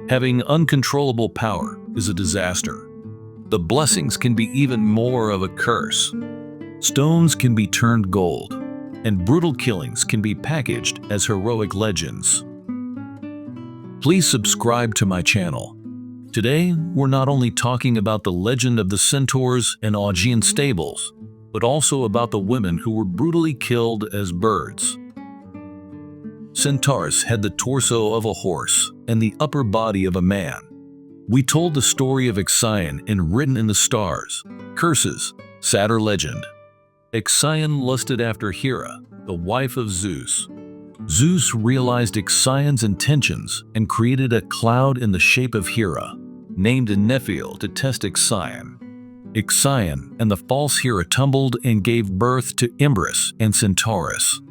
Having uncontrollable power is a disaster. The blessings can be even more of a curse. Stones can be turned gold, and brutal killings can be packaged as heroic legends. Please subscribe to my channel. Today, we're not only talking about the legend of the centaurs and Augean stables, but also about the women who were brutally killed as birds. Centaurs had the torso of a horse and the upper body of a man. We told the story of Ixion in Written in the Stars, Curses, Sadder Legend. Ixion lusted after Hera, the wife of Zeus. Zeus realized Ixion's intentions and created a cloud in the shape of Hera, named Nephiel to test Ixion. Ixion and the false Hera tumbled and gave birth to Imbris and Centaurus.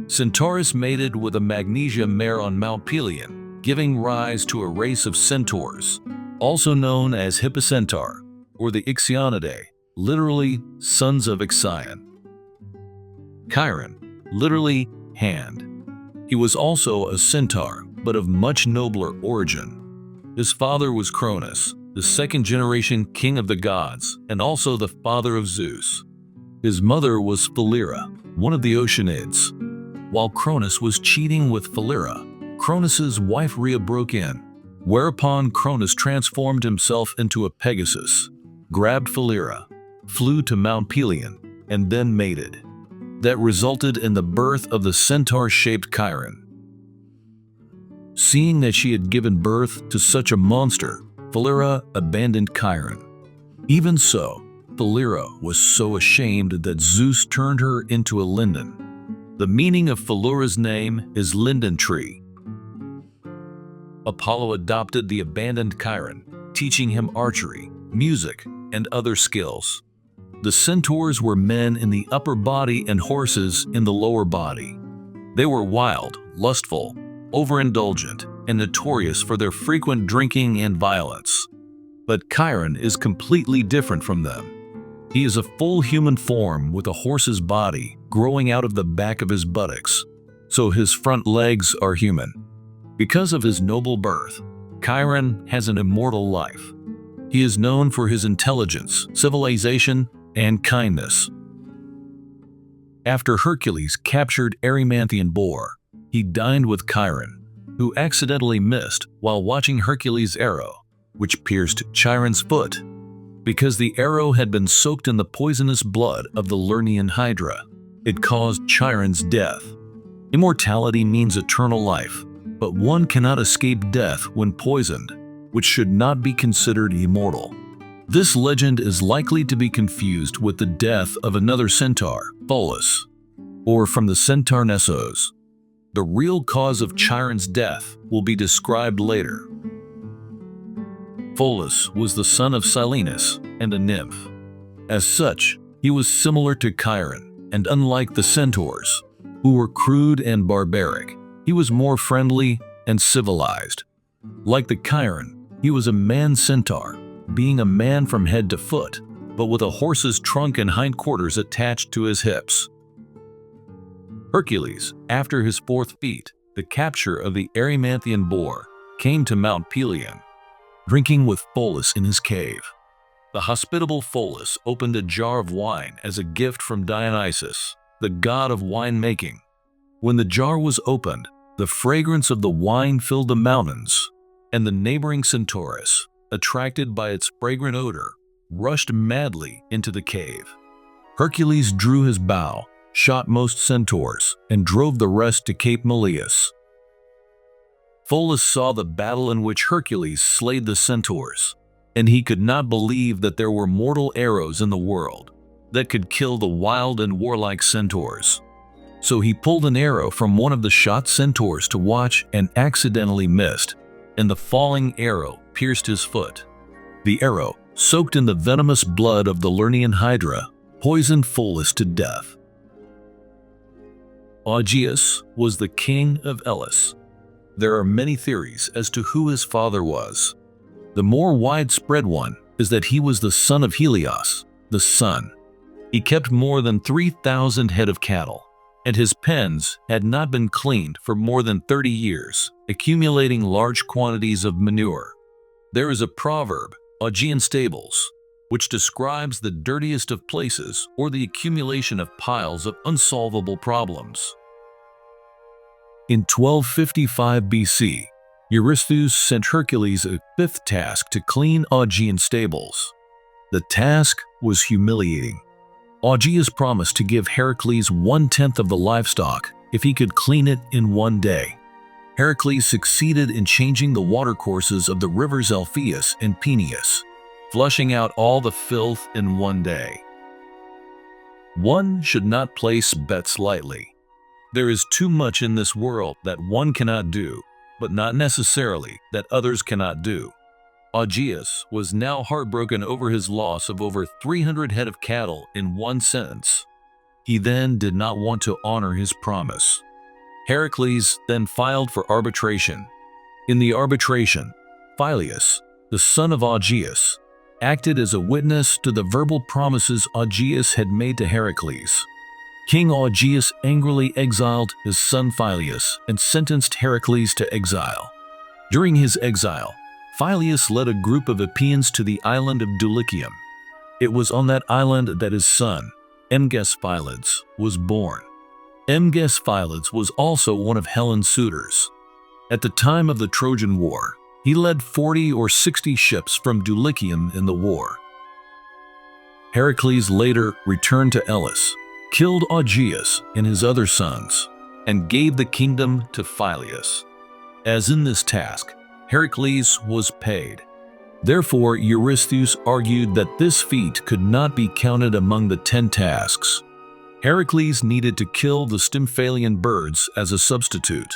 Centaurus mated with a magnesia mare on Mount Pelion, giving rise to a race of centaurs, also known as Hippocentaur, or the Ixionidae, literally sons of Ixion. Chiron, literally hand. He was also a centaur, but of much nobler origin. His father was Cronus, the second-generation king of the gods, and also the father of Zeus. His mother was Philyra, one of the Oceanids. While Cronus was cheating with Philyra, Cronus's wife Rhea broke in, whereupon Cronus transformed himself into a Pegasus, grabbed Philyra, flew to Mount Pelion, and then mated. That resulted in the birth of the centaur-shaped Chiron. Seeing that she had given birth to such a monster, Philyra abandoned Chiron. Even so, Philyra was so ashamed that Zeus turned her into a linden. The meaning of Philyra's name is linden tree. Apollo adopted the abandoned Chiron, teaching him archery, music, and other skills. The centaurs were men in the upper body and horses in the lower body. They were wild, lustful, overindulgent, and notorious for their frequent drinking and violence. But Chiron is completely different from them. He is a full human form with a horse's body growing out of the back of his buttocks, so his front legs are human. Because of his noble birth, Chiron has an immortal life. He is known for his intelligence, civilization, and kindness. After Hercules captured Erymanthian boar, he dined with Chiron, who accidentally missed while watching Hercules' arrow, which pierced Chiron's foot. Because the arrow had been soaked in the poisonous blood of the Lernaean Hydra, it caused Chiron's death. Immortality means eternal life, but one cannot escape death when poisoned, which should not be considered immortal. This legend is likely to be confused with the death of another centaur, Pholus, or from the centaur Nessos. The real cause of Chiron's death will be described later. Pholus was the son of Silenus and a nymph. As such, he was similar to Chiron, and unlike the centaurs, who were crude and barbaric, he was more friendly and civilized. Like the Chiron, he was a man-centaur, being a man from head to foot, but with a horse's trunk and hindquarters attached to his hips. Hercules, after his fourth feat, the capture of the Erymanthian boar, came to Mount Pelion, drinking with Pholus in his cave. The hospitable Pholus opened a jar of wine as a gift from Dionysus, the god of winemaking. When the jar was opened, the fragrance of the wine filled the mountains, and the neighboring Centaurus, attracted by its fragrant odor, rushed madly into the cave. Hercules drew his bow, shot most centaurs, and drove the rest to Cape Meleus. Pholus saw the battle in which Hercules slayed the centaurs, and he could not believe that there were mortal arrows in the world that could kill the wild and warlike centaurs. So he pulled an arrow from one of the shot centaurs to watch and accidentally missed, and the falling arrow pierced his foot. The arrow, soaked in the venomous blood of the Lernaean Hydra, poisoned Pholus to death. Augeas was the king of Elis. There are many theories as to who his father was. The more widespread one is that he was the son of Helios, the sun. He kept more than 3,000 head of cattle. and his pens had not been cleaned for more than 30 years, accumulating large quantities of manure. There is a proverb, Augean stables, which describes the dirtiest of places or the accumulation of piles of unsolvable problems. In 1255 BC, Eurystheus sent Hercules a fifth task to clean Augean stables. The task was humiliating. Augeas promised to give Heracles 1/10 of the livestock if he could clean it in one day. Heracles succeeded in changing the watercourses of the rivers Alpheus and Peneus, flushing out all the filth in one day. One should not place bets lightly. There is too much in this world that one cannot do, but not necessarily that others cannot do. Augeas was now heartbroken over his loss of over 300 head of cattle in one sentence. He then did not want to honor his promise. Heracles then filed for arbitration. In the arbitration, Phyleus, the son of Augeas, acted as a witness to the verbal promises Augeas had made to Heracles. King Augeas angrily exiled his son Phyleus and sentenced Heracles to exile. During his exile, Phyleus led a group of Epeans to the island of Dulichium. It was on that island that his son, Mgesphilides, was born. Mgesphilides was also one of Helen's suitors. At the time of the Trojan War, he led 40 or 60 ships from Dulichium in the war. Heracles later returned to Elis, killed Augeas and his other sons, and gave the kingdom to Phyleus. As in this task, Heracles was paid. Therefore, Eurystheus argued that this feat could not be counted among the 10 tasks. Heracles needed to kill the Stymphalian birds as a substitute.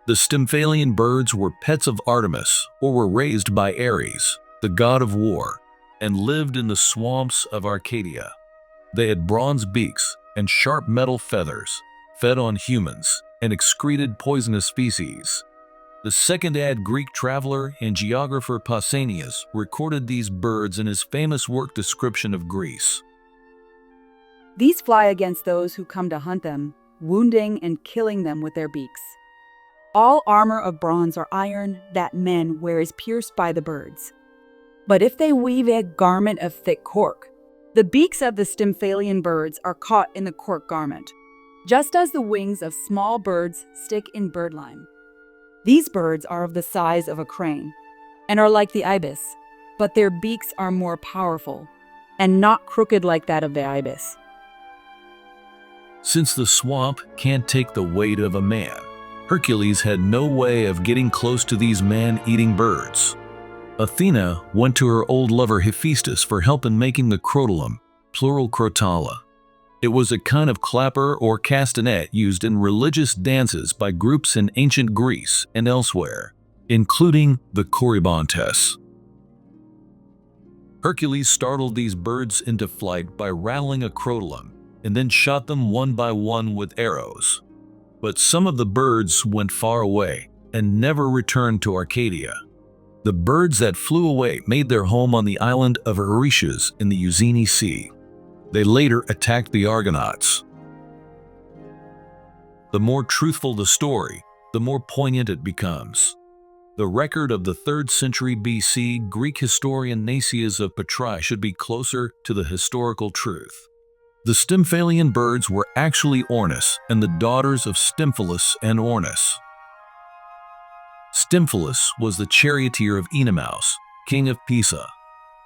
The Stymphalian birds were pets of Artemis or were raised by Ares, the god of war, and lived in the swamps of Arcadia. They had bronze beaks and sharp metal feathers, fed on humans, and excreted poisonous feces. The second-ad Greek traveler and geographer Pausanias recorded these birds in his famous work Description of Greece. These fly against those who come to hunt them, wounding and killing them with their beaks. All armor of bronze or iron that men wear is pierced by the birds. But if they weave a garment of thick cork, the beaks of the Stymphalian birds are caught in the cork garment, just as the wings of small birds stick in birdlime. These birds are of the size of a crane and are like the ibis, but their beaks are more powerful and not crooked like that of the ibis. Since the swamp can't take the weight of a man, Hercules had no way of getting close to these man-eating birds. Athena went to her old lover Hephaestus for help in making the crotalum, plural crotala. It was a kind of clapper or castanet used in religious dances by groups in ancient Greece and elsewhere, including the Corybantes. Hercules startled these birds into flight by rattling a crotalum and then shot them one by one with arrows. But some of the birds went far away and never returned to Arcadia. The birds that flew away made their home on the island of Eretus in the Euxine Sea. They later attacked the Argonauts. The more truthful the story, the more poignant it becomes. The record of the 3rd century BC Greek historian Nasias of Petrae should be closer to the historical truth. The Stymphalian birds were actually Ornis and the daughters of Stymphilus and Ornis. Stymphilus was the charioteer of Oenomaus, king of Pisa.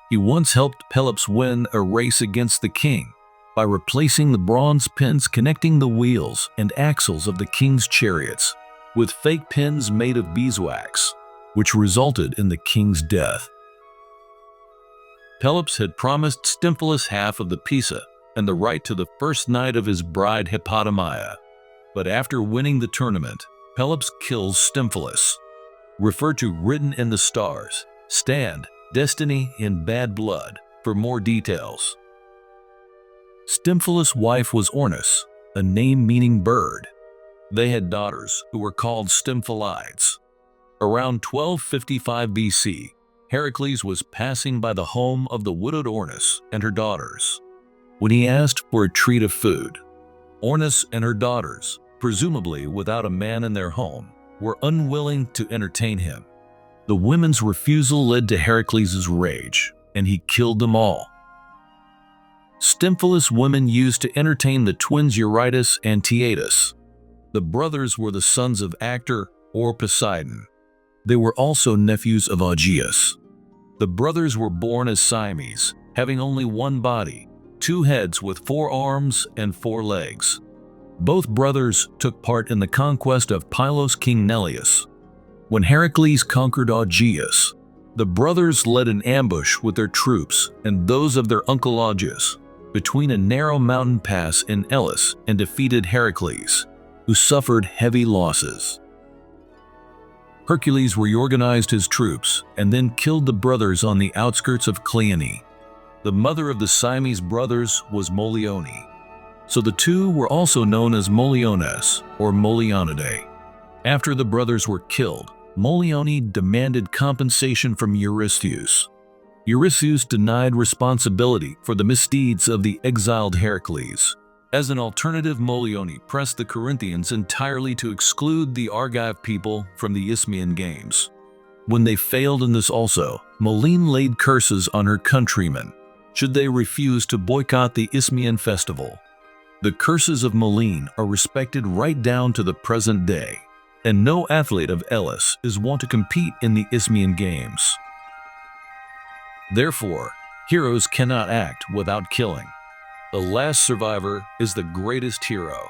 He once helped Pelops win a race against the king by replacing the bronze pins connecting the wheels and axles of the king's chariots with fake pins made of beeswax, which resulted in the king's death. Pelops had promised Stymphilus half of the Pisa and the right to the first night of his bride Hippodameia. But after winning the tournament, Pelops kills Stymphilus. Refer to Written in the Stars, Stand, Destiny in Bad Blood for more details. Stymphilus' wife was Ornis, a name meaning bird. They had daughters who were called Stymphalides. Around 1255 BC, Heracles was passing by the home of the widowed Ornis and her daughters. When he asked for a treat of food, Ornis and her daughters, presumably without a man in their home, were unwilling to entertain him. The women's refusal led to Heracles' rage, and he killed them all. Stymphilus' women used to entertain the twins Eurytus and Tietus. The brothers were the sons of Actor or Poseidon. They were also nephews of Augeas. The brothers were born as Siamese, having only one body, 2 heads with 4 arms and 4 legs. Both brothers took part in the conquest of Pylos King Neleus. When Heracles conquered Augeas, the brothers led an ambush with their troops and those of their uncle Augeas between a narrow mountain pass in Elis and defeated Heracles, who suffered heavy losses. Hercules reorganized his troops and then killed the brothers on the outskirts of Cleone. The mother of the Siamese brothers was Molyone, so the two were also known as Molyones or Molyonidae. After the brothers were killed, Molyone demanded compensation from Eurystheus. Eurystheus denied responsibility for the misdeeds of the exiled Heracles. As an alternative, Molyone pressed the Corinthians entirely to exclude the Argive people from the Isthmian Games. When they failed in this also, Moline laid curses on her countrymen should they refuse to boycott the Isthmian festival. The curses of Moline are respected right down to the present day, and no athlete of Elis is wont to compete in the Isthmian Games. Therefore, heroes cannot act without killing. The last survivor is the greatest hero.